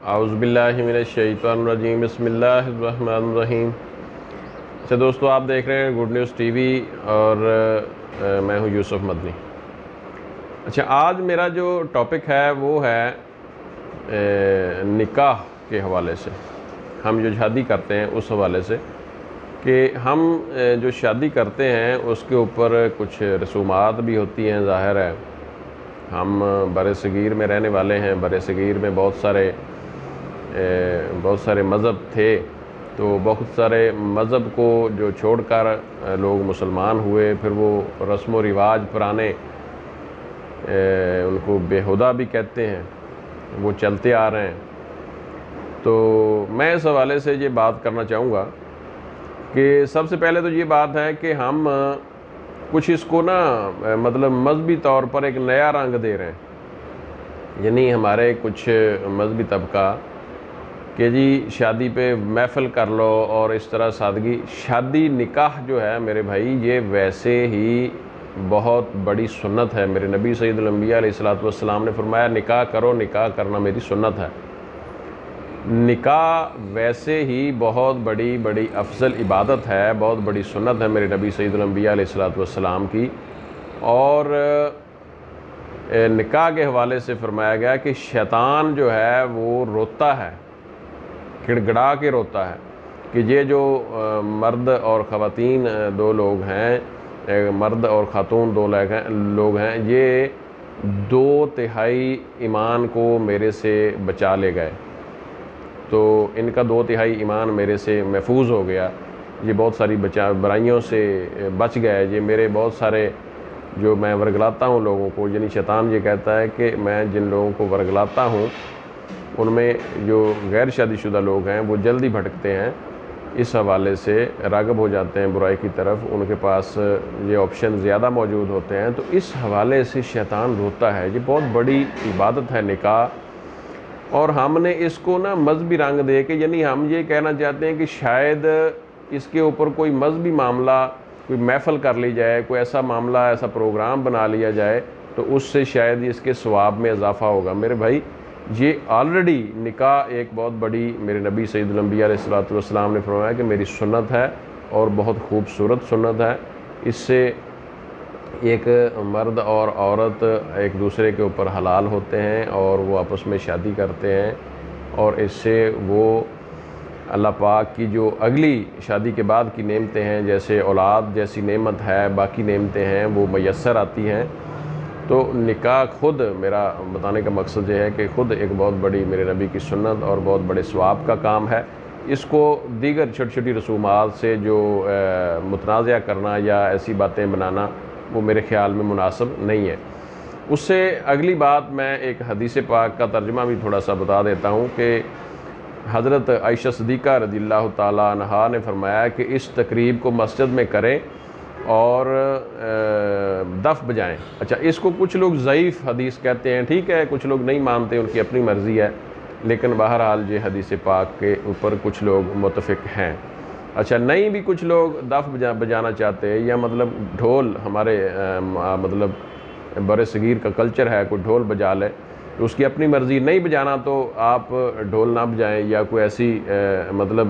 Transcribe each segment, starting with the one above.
اعوذ باللہ من الشیطان الرجیم، بسم اللہ الرحمن الرحیم۔ اچھا دوستو، آپ دیکھ رہے ہیں گڈ نیوز ٹی وی اور میں ہوں یوسف مدنی۔ اچھا، آج میرا جو ٹاپک ہے وہ ہے نکاح کے حوالے سے، ہم جو شادی کرتے ہیں اس حوالے سے کہ ہم جو شادی کرتے ہیں اس کے اوپر کچھ رسومات بھی ہوتی ہیں۔ ظاہر ہے ہم بر صغیر میں رہنے والے ہیں، بر صغیر میں بہت سارے مذہب تھے، تو بہت سارے مذہب کو جو چھوڑ کر لوگ مسلمان ہوئے، پھر وہ رسم و رواج پرانے ان کو بےہودہ بھی کہتے ہیں، وہ چلتے آ رہے ہیں۔ تو میں اس حوالے سے یہ بات کرنا چاہوں گا کہ سب سے پہلے تو یہ بات ہے کہ ہم کچھ اس کو مطلب مذہبی طور پر ایک نیا رنگ دے رہے ہیں، یعنی ہمارے کچھ مذہبی طبقہ کہ جی شادی پہ محفل کر لو اور اس طرح سادگی۔ شادی نکاح جو ہے میرے بھائی، یہ ویسے ہی بہت بڑی سنت ہے۔ میرے نبی سید الانبیاء علیہ السلام نے فرمایا نکاح کرو، نکاح کرنا میری سنت ہے۔ نکاح ویسے ہی بہت بڑی افضل عبادت ہے، بہت بڑی سنت ہے میرے نبی سید الانبیاء علیہ السلام کی۔ اور نکاح کے حوالے سے فرمایا گیا کہ شیطان جو ہے وہ روتا ہے، گڑ گڑا کے روتا ہے کہ یہ جو مرد اور خواتین دو لوگ ہیں، مرد اور خاتون دو لوگ ہیں، یہ 2/3 ایمان کو میرے سے بچا لے گئے، تو ان کا 2/3 ایمان میرے سے محفوظ ہو گیا، یہ بہت ساری برائیوں سے بچ گئے۔ یہ میرے بہت سارے جو میں ورگلاتا ہوں لوگوں کو، یعنی شیطان یہ کہتا ہے کہ میں جن لوگوں کو ورگلاتا ہوں ان میں جو غیر شادی شدہ لوگ ہیں وہ جلدی بھٹکتے ہیں، اس حوالے سے راغب ہو جاتے ہیں برائی کی طرف، ان کے پاس یہ آپشن زیادہ موجود ہوتے ہیں، تو اس حوالے سے شیطان روتا ہے۔ یہ بہت بڑی عبادت ہے نکاح، اور ہم نے اس کو مذہبی رنگ دے کے، یعنی ہم یہ کہنا چاہتے ہیں کہ شاید اس کے اوپر کوئی مذہبی معاملہ، کوئی محفل کر لی جائے، کوئی ایسا معاملہ، ایسا پروگرام بنا لیا جائے تو اس سے شاید اس کے ثواب میں اضافہ ہوگا۔ میرے بھائی، یہ آلریڈی نکاح ایک بہت بڑی، میرے نبی سید الانبیاء علیہ السلام نے فرمایا کہ میری سنت ہے اور بہت خوبصورت سنت ہے۔ اس سے ایک مرد اور عورت ایک دوسرے کے اوپر حلال ہوتے ہیں اور وہ آپس میں شادی کرتے ہیں، اور اس سے وہ اللہ پاک کی جو اگلی شادی کے بعد کی نعمتیں ہیں، جیسے اولاد جیسی نعمت ہے، باقی نعمتیں ہیں، وہ میسر آتی ہیں۔ تو نکاح خود، میرا بتانے کا مقصد یہ ہے کہ خود ایک بہت بڑی میرے نبی کی سنت اور بہت بڑے ثواب کا کام ہے۔ اس کو دیگر چھوٹی چھوٹی رسومات سے جو متنازع کرنا یا ایسی باتیں بنانا، وہ میرے خیال میں مناسب نہیں ہے۔ اس سے اگلی بات، میں ایک حدیث پاک کا ترجمہ بھی تھوڑا سا بتا دیتا ہوں کہ حضرت عائشہ صدیقہ رضی اللہ تعالیٰ عنہا نے فرمایا کہ اس تقریب کو مسجد میں کریں اور دف بجائیں۔ اچھا، اس کو کچھ لوگ ضعیف حدیث کہتے ہیں، ٹھیک ہے، کچھ لوگ نہیں مانتے، ان کی اپنی مرضی ہے، لیکن بہرحال یہ حدیث پاک کے اوپر کچھ لوگ متفق ہیں۔ اچھا، نہیں بھی کچھ لوگ دف بجانا چاہتے ہیں، یا مطلب ڈھول، ہمارے مطلب بر صغیر کا کلچر ہے، کوئی ڈھول بجا لے تو اس کی اپنی مرضی، نہیں بجانا تو آپ ڈھول نہ بجائیں یا کوئی ایسی مطلب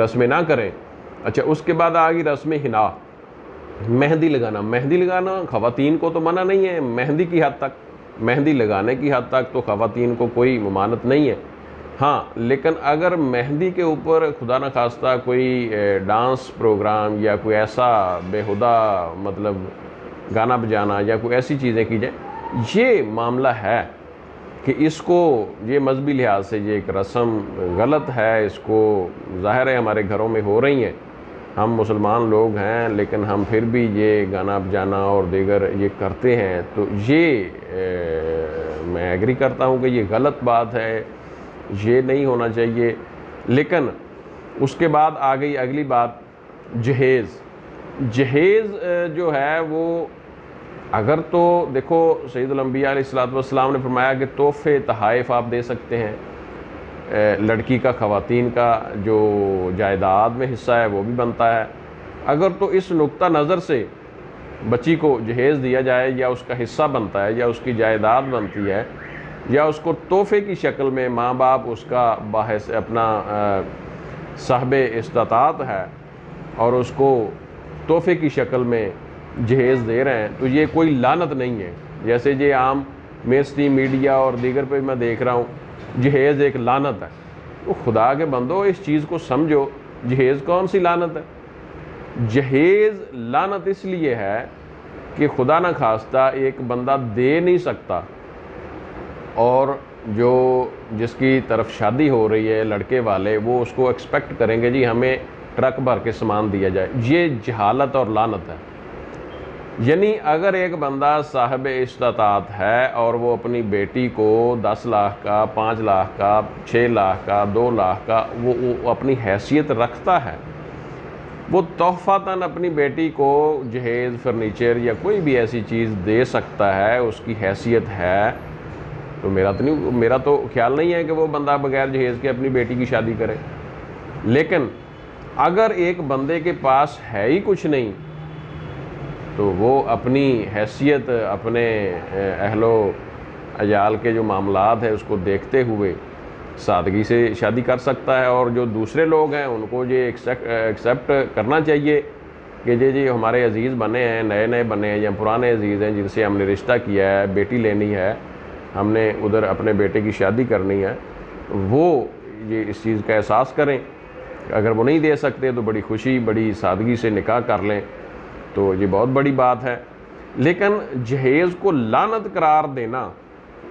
رسمیں نہ کریں۔ اچھا، اس کے بعد آ گئی رسم حنا، مہندی لگانا۔ مہندی لگانا خواتین کو تو منع نہیں ہے، مہندی کی حد تک، مہندی لگانے کی حد تک تو خواتین کو کوئی ممانعت نہیں ہے۔ ہاں، لیکن اگر مہندی کے اوپر خدا نخواستہ کوئی ڈانس پروگرام یا کوئی ایسا بےہودہ مطلب گانا بجانا یا کوئی ایسی چیزیں کی جائیں، یہ معاملہ ہے کہ اس کو، یہ مذہبی لحاظ سے یہ ایک رسم غلط ہے، اس کو ظاہر ہے ہمارے گھروں میں ہو رہی ہیں، ہم مسلمان لوگ ہیں لیکن ہم پھر بھی یہ گانا بجانا اور دیگر یہ کرتے ہیں، تو یہ میں ایگری کرتا ہوں کہ یہ غلط بات ہے، یہ نہیں ہونا چاہیے۔ لیکن اس کے بعد آ گئی اگلی بات، جہیز۔ جہیز جو ہے وہ، اگر تو دیکھو سید الانبیاء علیہ السلام نے فرمایا کہ تحفے تحائف آپ دے سکتے ہیں، لڑکی کا خواتین کا جو جائیداد میں حصہ ہے وہ بھی بنتا ہے، اگر تو اس نقطہ نظر سے بچی کو جہیز دیا جائے یا اس کا حصہ بنتا ہے یا اس کی جائیداد بنتی ہے، یا اس کو تحفے کی شکل میں ماں باپ اس کا باحث اپنا صاحب استطاعت ہے اور اس کو تحفے کی شکل میں جہیز دے رہے ہیں، تو یہ کوئی لعنت نہیں ہے۔ جیسے یہ عام میسٹری میڈیا اور دیگر پہ میں دیکھ رہا ہوں جہیز ایک لعنت ہے، تو خدا کے بندو اس چیز کو سمجھو، جہیز کون سی لعنت ہے؟ جہیز لعنت اس لیے ہے کہ خدا نہ خواستہ ایک بندہ دے نہیں سکتا، اور جس کی طرف شادی ہو رہی ہے لڑکے والے، وہ اس کو ایکسپیکٹ کریں گے جی ہمیں ٹرک بھر کے سامان دیا جائے۔ یہ جہالت اور لعنت ہے۔ یعنی اگر ایک بندہ صاحب استطاعت ہے اور وہ اپنی بیٹی کو 10 لاکھ کا، 5 لاکھ کا، 6 لاکھ کا، 2 لاکھ کا وہ اپنی حیثیت رکھتا ہے، وہ تحفاتاً اپنی بیٹی کو جہیز، فرنیچر یا کوئی بھی ایسی چیز دے سکتا ہے، اس کی حیثیت ہے، تو میرا تو خیال نہیں ہے کہ وہ بندہ بغیر جہیز کے اپنی بیٹی کی شادی کرے۔ لیکن اگر ایک بندے کے پاس ہے ہی کچھ نہیں، تو وہ اپنی حیثیت، اپنے اہل و عیال کے جو معاملات ہیں اس کو دیکھتے ہوئے سادگی سے شادی کر سکتا ہے، اور جو دوسرے لوگ ہیں ان کو یہ ایکسیپٹ کرنا چاہیے کہ جی ہمارے عزیز بنے ہیں، نئے بنے ہیں یا پرانے عزیز ہیں جن سے ہم نے رشتہ کیا ہے، بیٹی لینی ہے، ہم نے ادھر اپنے بیٹے کی شادی کرنی ہے، وہ یہ اس چیز کا احساس کریں۔ اگر وہ نہیں دے سکتے تو بڑی خوشی، بڑی سادگی سے نکاح کر لیں، تو یہ بہت بڑی بات ہے۔ لیکن جہیز کو لعنت قرار دینا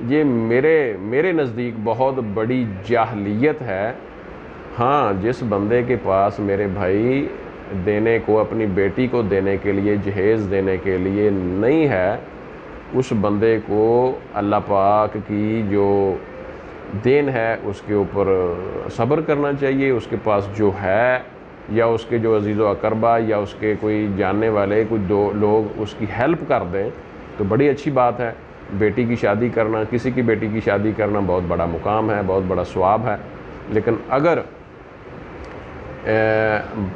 یہ میرے نزدیک بہت بڑی جاہلیت ہے۔ ہاں، جس بندے کے پاس میرے بھائی دینے کو، اپنی بیٹی کو دینے کے لیے، جہیز دینے کے لیے نہیں ہے، اس بندے کو اللہ پاک کی جو دین ہے اس کے اوپر صبر کرنا چاہیے۔ اس کے پاس جو ہے، یا اس کے جو عزیز و اقربا یا اس کے کوئی جاننے والے کوئی دو لوگ اس کی ہیلپ کر دیں تو بڑی اچھی بات ہے۔ بیٹی کی شادی کرنا، کسی کی بیٹی کی شادی کرنا بہت بڑا مقام ہے، بہت بڑا ثواب ہے۔ لیکن اگر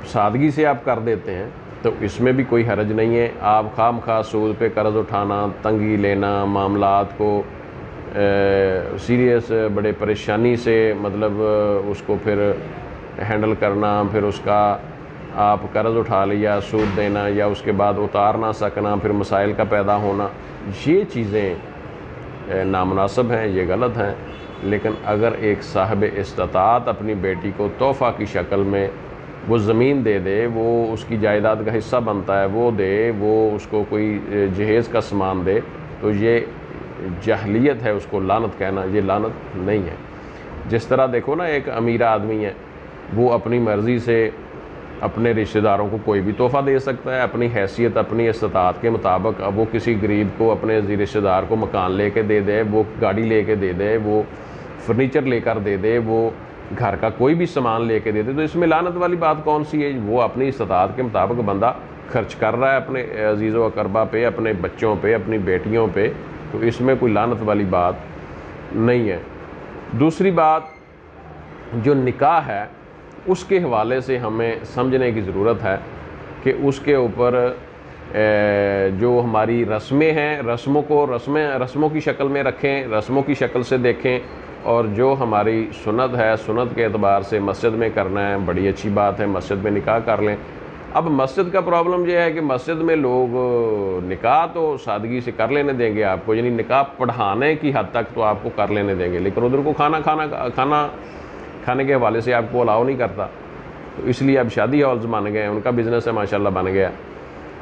سادگی سے آپ کر دیتے ہیں تو اس میں بھی کوئی حرج نہیں ہے۔ آپ خواہ مخواہ سود پہ قرض اٹھانا، تنگی لینا، معاملات کو سیریس بڑے پریشانی سے مطلب اس کو پھر ہینڈل کرنا، پھر اس کا آپ قرض اٹھا لیا، سود دینا، یا اس کے بعد اتار نہ سکنا، پھر مسائل کا پیدا ہونا، یہ چیزیں نامناسب ہیں، یہ غلط ہیں۔ لیکن اگر ایک صاحب استطاعت اپنی بیٹی کو تحفہ کی شکل میں وہ زمین دے دے، وہ اس کی جائیداد کا حصہ بنتا ہے، وہ دے، وہ اس کو کوئی جہیز کا سامان دے، تو یہ جاہلیت ہے، اس کو لعنت کہنا یہ لعنت نہیں ہے۔ جس طرح دیکھو نا، ایک امیر آدمی ہے، وہ اپنی مرضی سے اپنے رشتہ داروں کو کوئی بھی تحفہ دے سکتا ہے، اپنی حیثیت، اپنی استطاعت کے مطابق۔ اب وہ کسی غریب کو، اپنے رشتہ دار کو مکان لے کے دے دے، وہ گاڑی لے کے دے دے، وہ فرنیچر لے کر دے دے، وہ گھر کا کوئی بھی سامان لے کے دے دے، تو اس میں لعنت والی بات کون سی ہے؟ وہ اپنی استطاعت کے مطابق بندہ خرچ کر رہا ہے اپنے عزیز و اقربا پہ، اپنے بچوں پہ، اپنی بیٹیوں پہ، تو اس میں کوئی لعنت والی بات نہیں ہے۔ دوسری بات، جو نکاح ہے اس کے حوالے سے ہمیں سمجھنے کی ضرورت ہے کہ اس کے اوپر جو ہماری رسمیں ہیں، رسموں کی شکل میں رکھیں، رسموں کی شکل سے دیکھیں، اور جو ہماری سنت ہے، سنت کے اعتبار سے مسجد میں کرنا ہے، بڑی اچھی بات ہے، مسجد میں نکاح کر لیں۔ اب مسجد کا پرابلم یہ ہے کہ مسجد میں لوگ نکاح تو سادگی سے کر لینے دیں گے آپ کو، یعنی نکاح پڑھانے کی حد تک تو آپ کو کر لینے دیں گے، لیکن ادھر کو کھانے کے حوالے سے آپ کو الاؤ نہیں کرتا، تو اس لیے اب شادی ہالز بن گئے ہیں، ان کا بزنس ہے ماشاءاللہ بن گیا،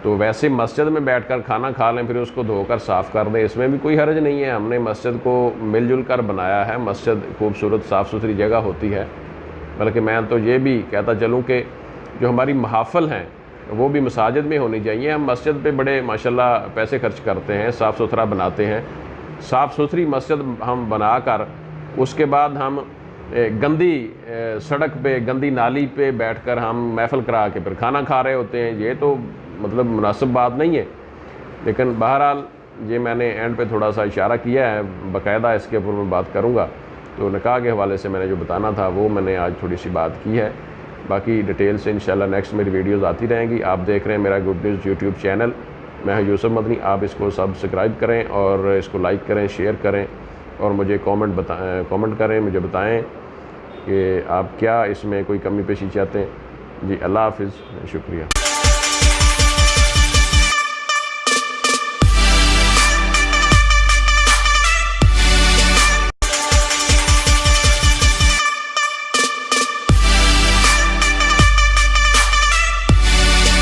تو ویسے مسجد میں بیٹھ کر کھانا کھا لیں، پھر اس کو دھو کر صاف کر دیں، اس میں بھی کوئی حرج نہیں ہے۔ ہم نے مسجد کو مل جل کر بنایا ہے، مسجد خوبصورت صاف ستھری جگہ ہوتی ہے، بلکہ میں تو یہ بھی کہتا چلوں کہ جو ہماری محافل ہیں وہ بھی مساجد میں ہونی چاہیے۔ ہم مسجد پہ بڑے ماشاءاللہ پیسے خرچ کرتے ہیں، صاف ستھرا بناتے ہیں، صاف ستھری مسجد ہم بنا کر اس کے بعد ہم گندی سڑک پہ، گندی نالی پہ بیٹھ کر ہم محفل کرا کے پھر کھانا کھا رہے ہوتے ہیں، یہ تو مطلب مناسب بات نہیں ہے۔ لیکن بہرحال یہ میں نے اینڈ پہ تھوڑا سا اشارہ کیا ہے، باقاعدہ اس کے اوپر میں بات کروں گا۔ تو نکاح کے حوالے سے میں نے جو بتانا تھا وہ میں نے آج تھوڑی سی بات کی ہے، باقی ڈیٹیل سے انشاءاللہ نیکسٹ میری ویڈیوز آتی رہیں گی۔ آپ دیکھ رہے ہیں میرا گڈ نیوز یوٹیوب چینل، میں ہوں یوسف مدنی، آپ اس کو سبسکرائب کریں اور اس کو لائک کریں، شیئر کریں، اور مجھے کامنٹ کریں، مجھے بتائیں کہ آپ کیا اس میں کوئی کمی پیشی چاہتے ہیں۔ جی اللہ حافظ، شکریہ۔